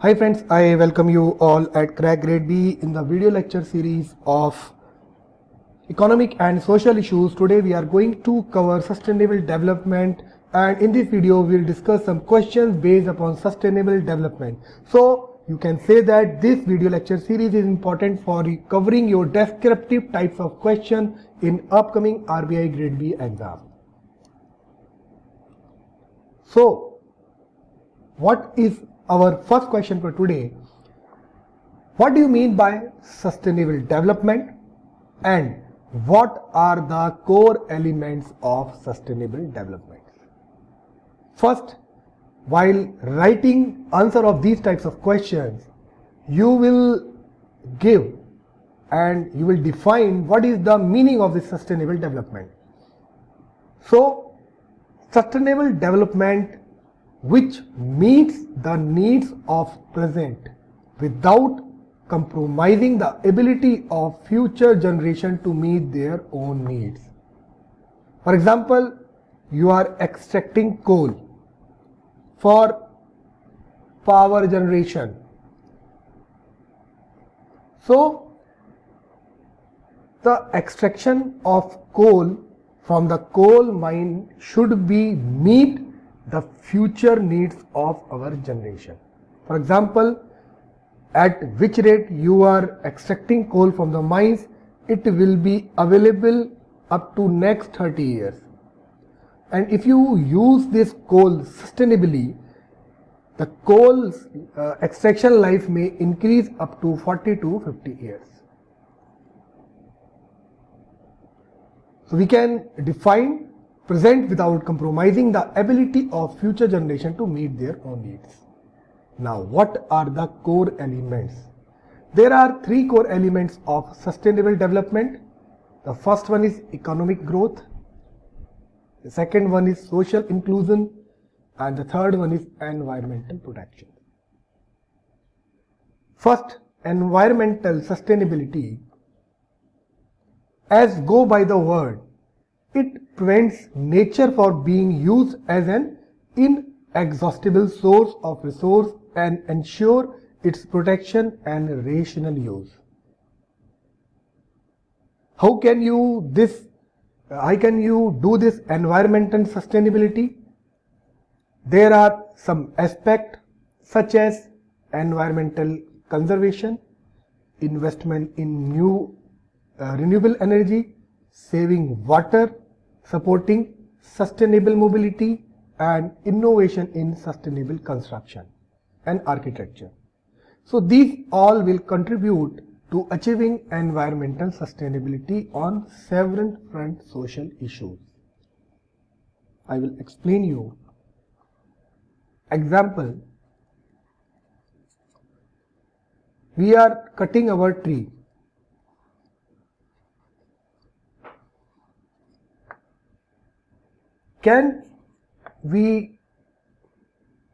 Hi friends, I welcome you all at Crack Grade B in the video lecture series of economic and social issues. Today we are going to cover sustainable development, and in this video we will discuss some questions based upon sustainable development. So you can say that this video lecture series is important for covering your descriptive types of question in upcoming RBI Grade B exam. So what is our first question for today? What do you mean by sustainable development, and what are the core elements of sustainable development? First, while writing answer of these types of questions, you will give and you will define what is the meaning of this sustainable development. So, sustainable development which meets the needs of present without compromising the ability of future generation to meet their own needs. For example, you are extracting coal for power generation. So, the extraction of coal from the coal mine should be meet the future needs of our generation. For example, at which rate you are extracting coal from the mines, it will be available up to next 30 years. And if you use this coal sustainably, the coal's extraction life may increase up to 40 to 50 years. So we can define present without compromising the ability of future generation to meet their own needs. Now, what are the core elements? There are three core elements of sustainable development. The first one is economic growth, the second one is social inclusion, and the third one is environmental protection. First, environmental sustainability. As go by the word, it prevents nature from being used as an inexhaustible source of resource and ensure its protection and rational use. How can you do this environmental sustainability? There are some aspects such as environmental conservation, investment in new renewable energy, saving water, supporting sustainable mobility, and innovation in sustainable construction and architecture. So these all will contribute to achieving environmental sustainability on several front social issues. I will explain you. Example, we are cutting our tree. Can we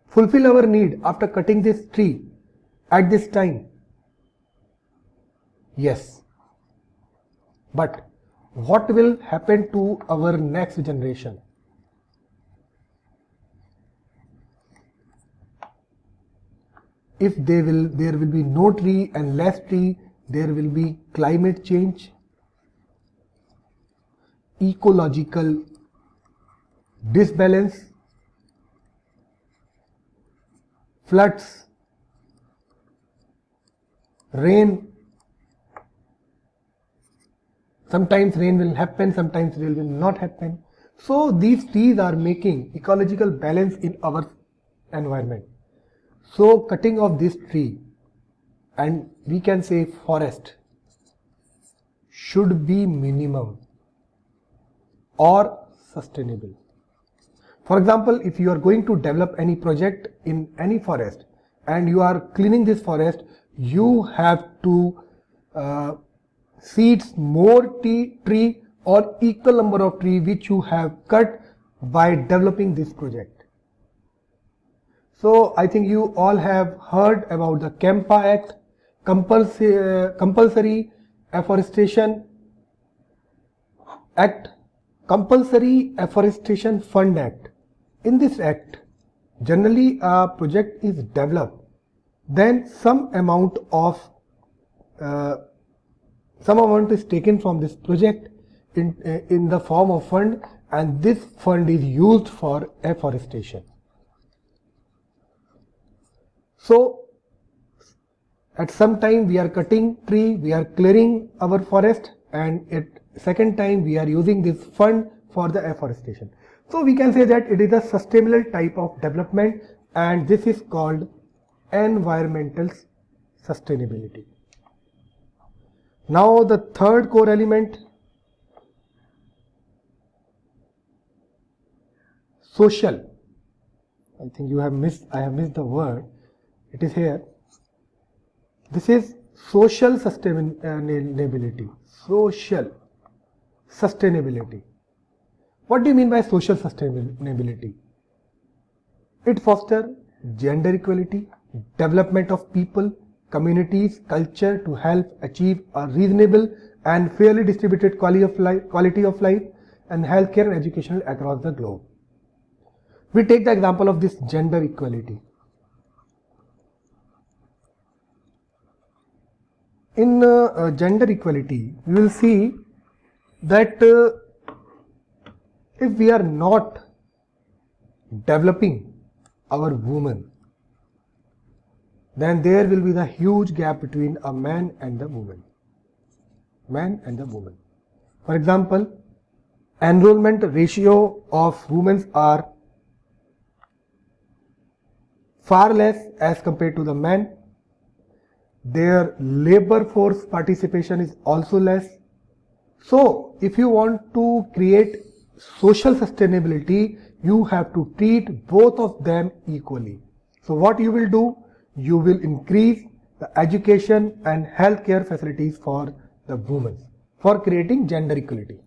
fulfill our need after cutting this tree at this time? Yes. But what will happen to our next generation? If there will be no tree and less tree, there will be climate change, ecological disbalance, floods, rain. Sometimes rain will happen, sometimes rain will not happen. So these trees are making ecological balance in our environment. So cutting of this tree, and we can say forest, should be minimum or sustainable. For example, if you are going to develop any project in any forest and you are cleaning this forest, you have to seed more tree or equal number of tree which you have cut by developing this project. So I think you all have heard about the CAMPA Act, Compulsory Afforestation Act, Compulsory Afforestation Fund Act. In this act, generally a project is developed then some amount is taken from this project in the form of fund, and this fund is used for afforestation. So at some time we are cutting tree, we are clearing our forest, and at second time we are using this fund for the afforestation. So we can say that it is a sustainable type of development, and this is called environmental sustainability. Now the third core element, social. I think I have missed the word. It is here. This is social sustainability. Social sustainability. What do you mean by social sustainability? It fosters gender equality, development of people, communities, culture to help achieve a reasonable and fairly distributed quality of life and healthcare and education across the globe. We take the example of this gender equality. In gender equality, we will see that if we are not developing our women, then there will be the huge gap between a man and the woman. For example, enrollment ratio of women are far less as compared to the men. Their labor force participation is also less. So if you want to create social sustainability, you have to treat both of them equally. So what you will do? You will increase the education and healthcare facilities for the women for creating gender equality.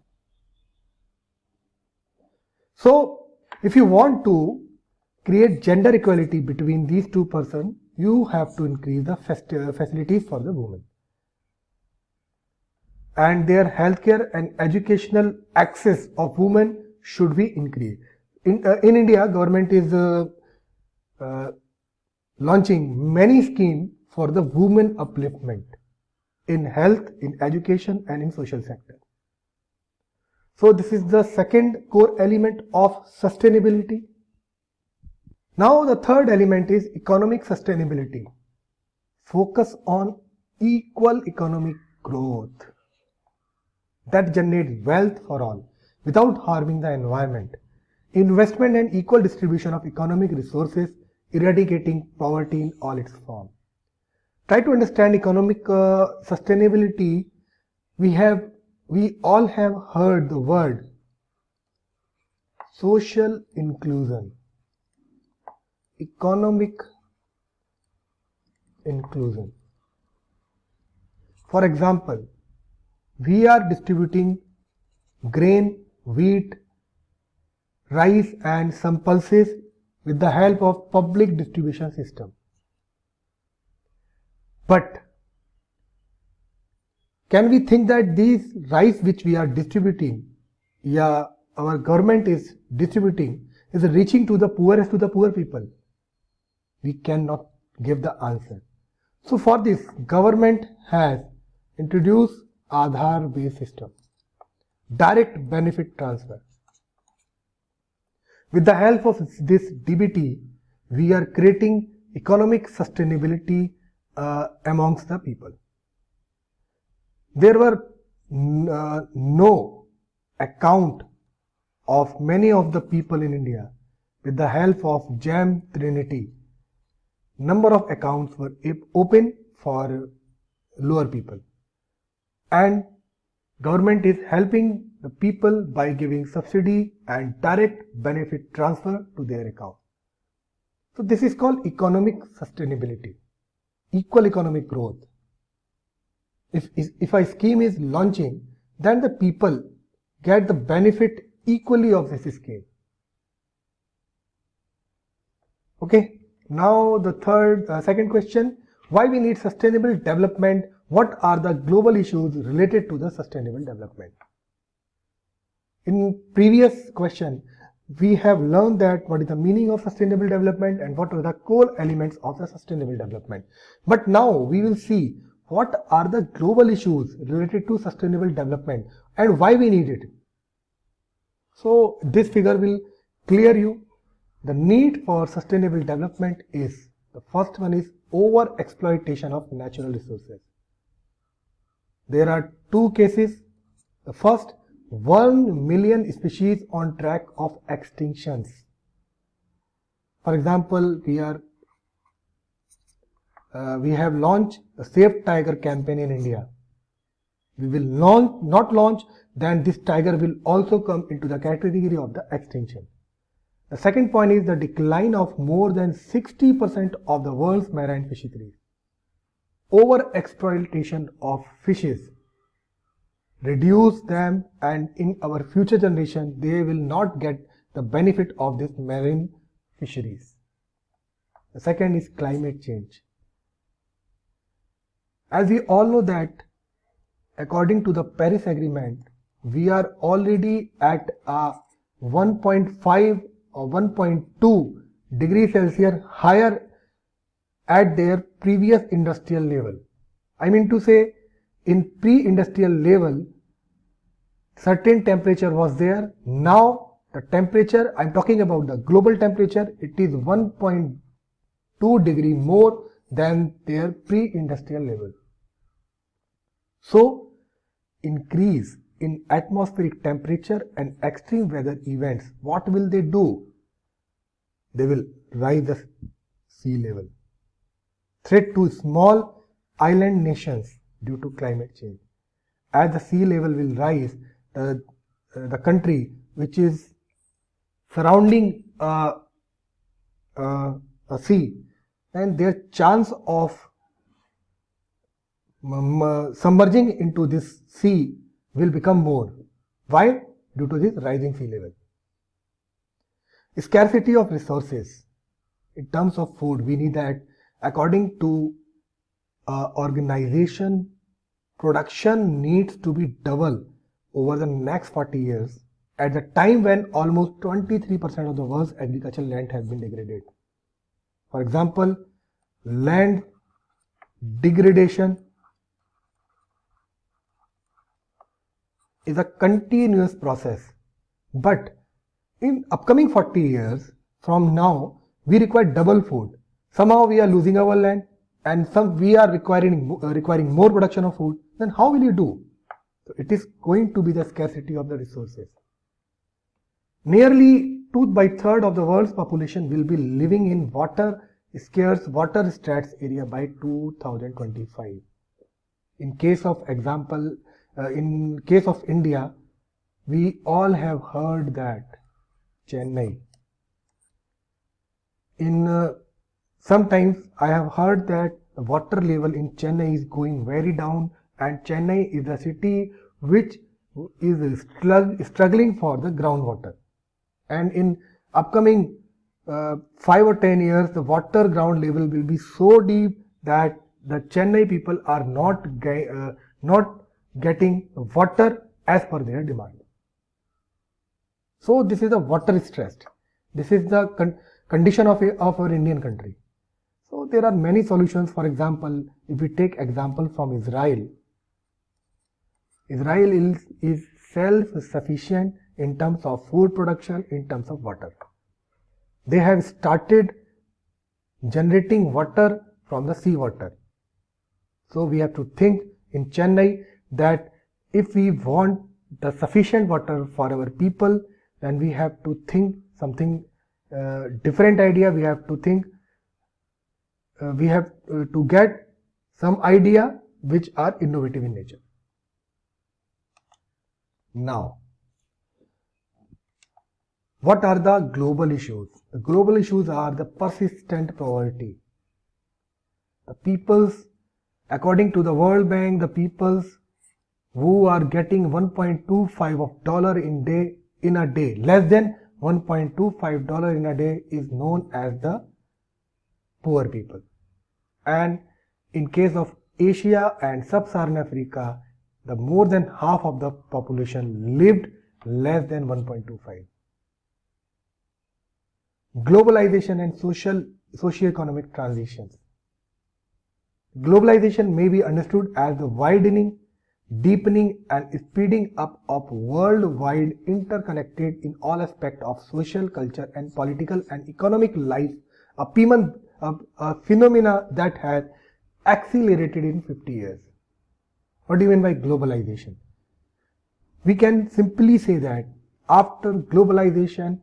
So if you want to create gender equality between these two persons, you have to increase the facilities for the women, and their healthcare and educational access of women should be increased. In India, government is launching many schemes for the women upliftment in health, in education, and in social sector. So this is the second core element of sustainability. Now the third element is economic sustainability. Focus on equal economic growth that generates wealth for all without harming the environment. Investment and equal distribution of economic resources, eradicating poverty in all its forms. Try to understand economic sustainability. We all have heard the word social inclusion. Economic inclusion. For example, we are distributing grain, wheat, rice and some pulses with the help of public distribution system. But can we think that these rice which we are distributing, our government is distributing, is reaching to the poorest, to the poor people? We cannot give the answer. So for this, government has introduced Aadhaar based system, direct benefit transfer. With the help of this DBT, we are creating economic sustainability amongst the people. There were no account of many of the people in India. With the help of GEM Trinity, number of accounts were open for lower people, and government is helping the people by giving subsidy and direct benefit transfer to their account. So this is called economic sustainability, equal economic growth. If a scheme is launching, then the people get the benefit equally of this scheme. Okay. Now the second question, why we need sustainable development? What are the global issues related to the sustainable development? In previous question, we have learned that what is the meaning of sustainable development and what are the core elements of the sustainable development. But now we will see what are the global issues related to sustainable development and why we need it. So this figure will clear you. The need for sustainable development is, the first one is over exploitation of natural resources. There are two cases. The first, 1 million species on track of extinctions. For example, we have launched a Save Tiger campaign in India. We will not launch, then this tiger will also come into the category of the extinction. The second point is the decline of more than 60% of the world's marine fisheries. Over exploitation of fishes reduce them, and in our future generation they will not get the benefit of this marine fisheries. The second is climate change. As we all know that according to the Paris Agreement, we are already at a 1.5 or 1.2 degrees Celsius higher at their previous industrial level. I mean to say, in pre-industrial level, certain temperature was there. Now the temperature, I'm talking about the global temperature, it is 1.2 degree more than their pre-industrial level. So increase in atmospheric temperature and extreme weather events, what will they do? They will rise the sea level. Threat to small island nations due to climate change. As the sea level will rise, the country which is surrounding a sea, and their chance of submerging into this sea will become more. Why? Due to this rising sea level. Scarcity of resources. In terms of food, we need that. According to organization, production needs to be double over the next 40 years at the time when almost 23% of the world's agricultural land has been degraded. For example, land degradation is a continuous process, but in upcoming 40 years from now, we require double food. Somehow we are losing our land, and we are requiring more production of food. Then how will you do? So it is going to be the scarcity of the resources. Nearly 2/3 of the world's population will be living in scarce water stressed area by 2025. In case of example, in case of India, we all have heard that Chennai. Sometimes I have heard that the water level in Chennai is going very down, and Chennai is a city which is struggling for the groundwater. And in upcoming 5 or 10 years, the water ground level will be so deep that the Chennai people are not getting water as per their demand. So this is the water stress. This is the condition of our Indian country. So there are many solutions. For example, if we take example from Israel, Israel is self-sufficient in terms of food production, in terms of water. They have started generating water from the seawater. So we have to think in Chennai that if we want the sufficient water for our people, then we have to think something different idea. We have to think, we have to get some idea which are innovative in nature. Now, what are the global issues? The global issues are the persistent poverty. The peoples, according to the World Bank, the peoples who are getting $1.25 in a day, less than $1.25 in a day, is known as the poor people. And in case of Asia and Sub-Saharan Africa, the more than half of the population lived less than 1.25. globalization and socio-economic transitions. Globalization may be understood as the widening, deepening and speeding up of worldwide interconnected in all aspects of social, culture and political and economic life, a phenomena that has accelerated in 50 years. What do you mean by globalization? We can simply say that after globalization,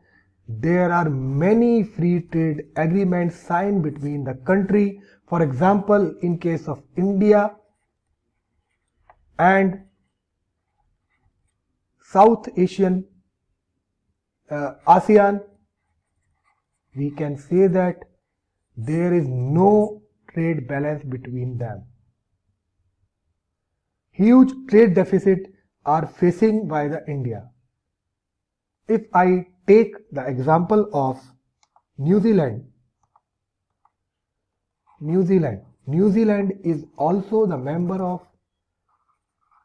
there are many free trade agreements signed between the country. For example, in case of India and South Asian ASEAN, we can say that there is no trade balance between them. Huge trade deficit are facing by the India. If I take the example of New Zealand is also the member of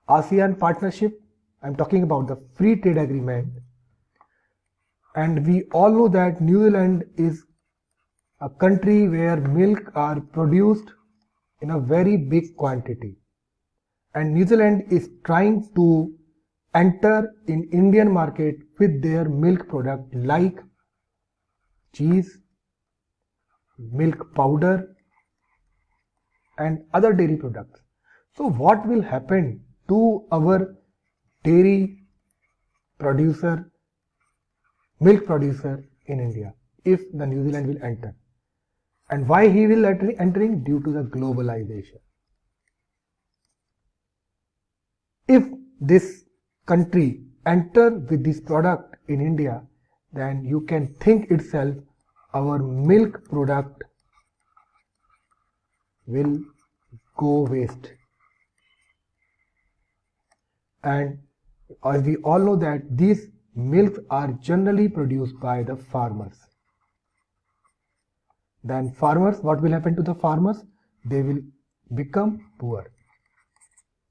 ASEAN partnership. I am talking about the free trade agreement, and we all know that New Zealand is a country where milk are produced in a very big quantity, and New Zealand is trying to enter in Indian market with their milk product like cheese, milk powder and other dairy products. So what will happen to our dairy producer, milk producer in India if the New Zealand will enter? And why he will entering? Due to the globalization. If this country enter with this product in India, then you can think itself our milk product will go waste. And as we all know that these milks are generally produced by the farmers. Then farmers, what will happen to the farmers? They will become poor.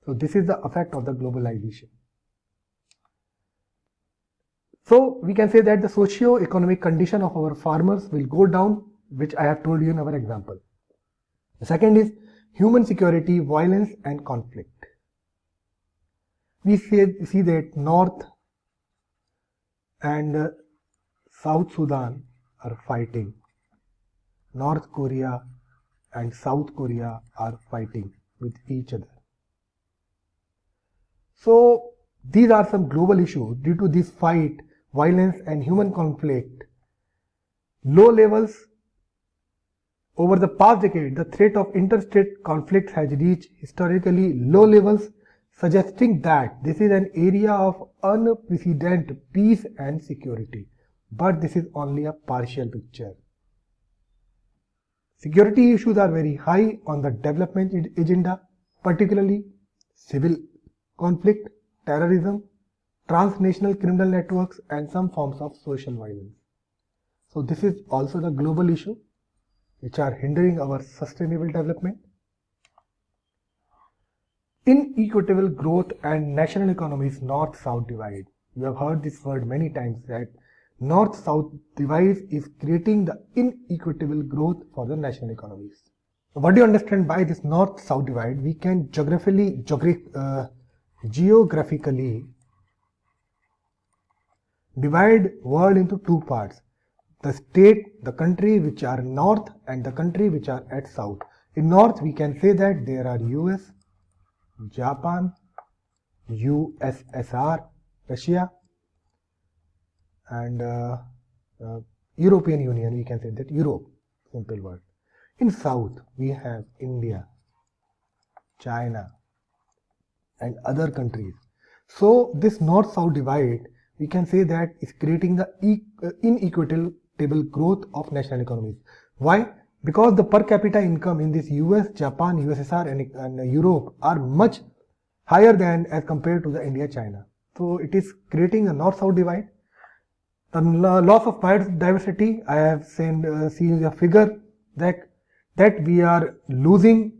So this is the effect of the globalization. So we can say that the socio-economic condition of our farmers will go down, which I have told you in our example. The second is human security, violence and conflict. We see that North and South Sudan are fighting. North Korea and South Korea are fighting with each other. So these are some global issues. Due to this fight, violence and human conflict, low levels over the past decade, the threat of interstate conflicts has reached historically low levels, suggesting that this is an area of unprecedented peace and security. But this is only a partial picture. Security issues are very high on the development agenda, particularly civil conflict, terrorism, transnational criminal networks and some forms of social violence. So this is also the global issue which are hindering our sustainable development. Inequitable growth and national economies North-South divide. You have heard this word many times that North-South divide is creating the inequitable growth for the national economies. So what do you understand by this North-South divide? We can geographically divide world into two parts. The state, the country which are north and the country which are at south. In north we can say that there are US, Japan, USSR, Russia and European Union, we can say that Europe, simple word. In south we have India, China and other countries. So this north-south divide, we can say that is creating the inequitable growth of national economies. Why? Because the per capita income in this US, Japan, USSR and Europe are much higher than as compared to the India, China. So it is creating a north-south divide. The loss of biodiversity, I have seen a figure that we are losing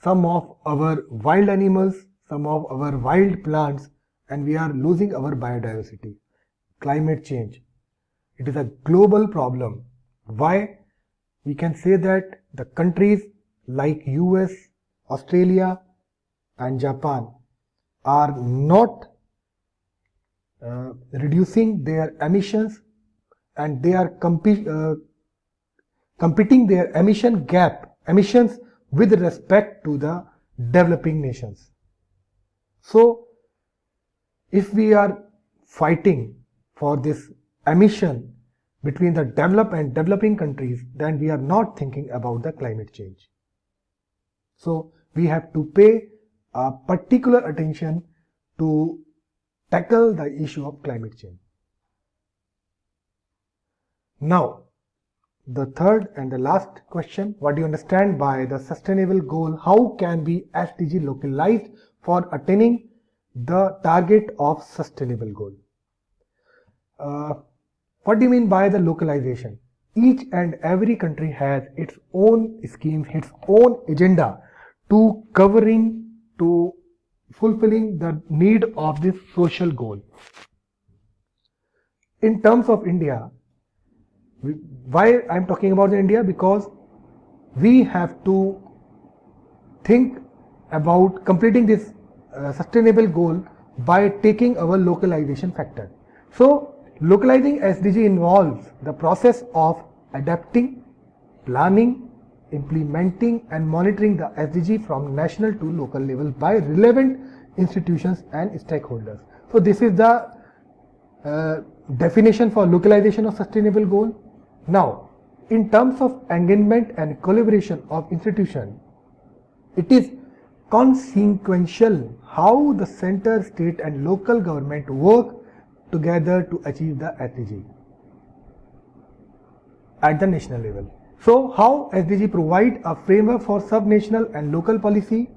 some of our wild animals, some of our wild plants, and we are losing our biodiversity. Climate change. It is a global problem Why? We can say that the countries like US, Australia and Japan are not reducing their emissions, and they are competing their emissions with respect to the developing nations. So if we are fighting for this emission between the developed and developing countries, then we are not thinking about the climate change. So we have to pay a particular attention to tackle the issue of climate change. Now, the third and the last question: what do you understand by the sustainable goal? How can be SDG localized for attaining the target of sustainable goal? What do you mean by the localization? Each and every country has its own schemes, its own agenda to fulfilling the need of this social goal. In terms of India, why I'm talking about India? Because we have to think about completing this sustainable goal by taking our localization factor. So localizing SDG involves the process of adapting, planning, implementing and monitoring the SDG from national to local level by relevant institutions and stakeholders. So this is the definition for localization of sustainable goal. Now, in terms of engagement and collaboration of institutions, it is consequential how the center, state and local government work together to achieve the SDG at the national level. So how SDG provide a framework for sub-national and local policy,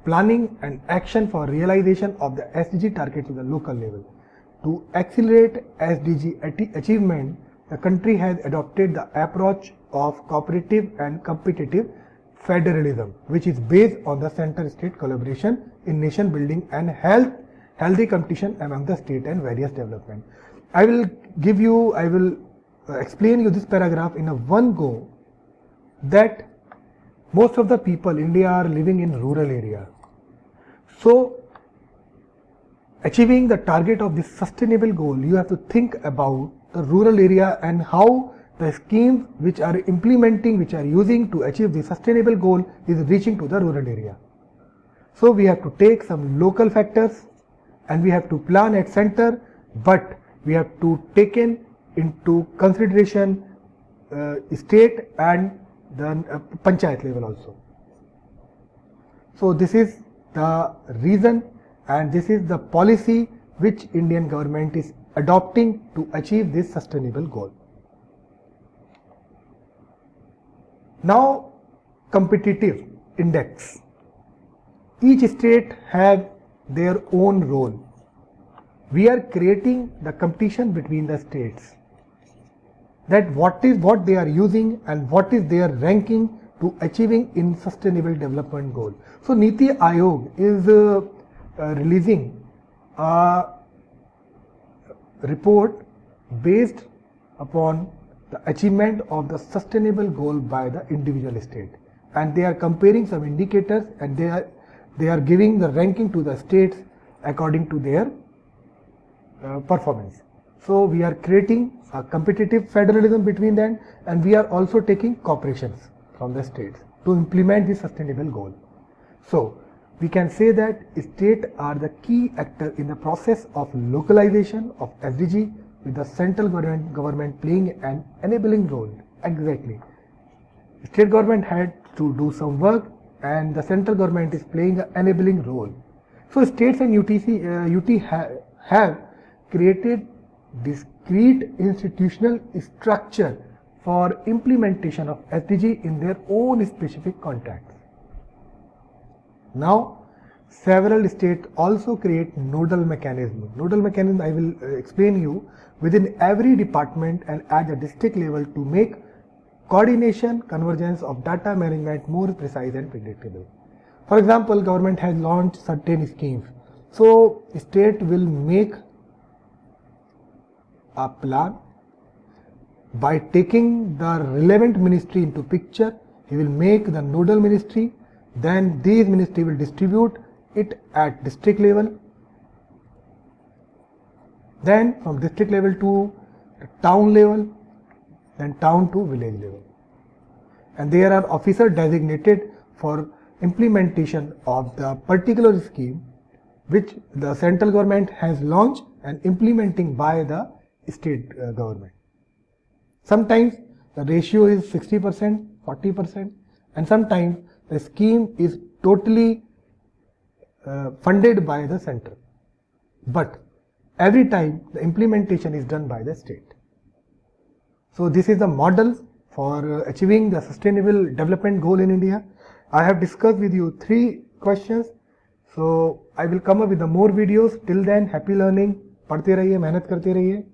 planning and action for realization of the SDG target to the local level. To accelerate SDG achievement, the country has adopted the approach of cooperative and competitive federalism, which is based on the center-state collaboration in nation building and healthy competition among the state and various development. I will explain you this paragraph in a one go, that most of the people in India are living in rural area. So achieving the target of this sustainable goal, you have to think about the rural area and how the schemes which are using to achieve the sustainable goal is reaching to the rural area. So we have to take some local factors and we have to plan at center, but we have to take into consideration state and the panchayat level also. So this is the reason and this is the policy which Indian government is adopting to achieve this sustainable goal. Now, competitive index. Each state has their own role. We are creating the competition between the states, that what they are using and what is their ranking to achieving in sustainable development goal. So Niti Aayog is releasing a report based upon the achievement of the sustainable goal by the individual state, and they are comparing some indicators and they are giving the ranking to the states according to their performance. So we are creating a competitive federalism between them, and we are also taking cooperations from the states to implement the sustainable goal. So we can say that states are the key actor in the process of localization of SDG, with the central government playing an enabling role. Exactly. State government had to do some work and the central government is playing an enabling role. So states and UT have created discrete institutional structure for implementation of SDG in their own specific contexts. Now, several states also create nodal mechanism. Nodal mechanism I will explain you within every department and at the district level to make coordination, convergence of data management more precise and predictable. For example, government has launched certain schemes. So state will make a plan by taking the relevant ministry into picture, he will make the nodal ministry, then these ministry will distribute it at district level, then from district level to the town level, then town to village level. And there are officers designated for implementation of the particular scheme which the central government has launched and implementing by the state government. Sometimes the ratio is 60%, 40%, and sometimes the scheme is totally funded by the center. But every time the implementation is done by the state. So this is the model for achieving the sustainable development goal in India. I have discussed with you 3 questions. So I will come up with the more videos. Till then, happy learning. पढ़ते रहिए, मेहनत करते रहिए.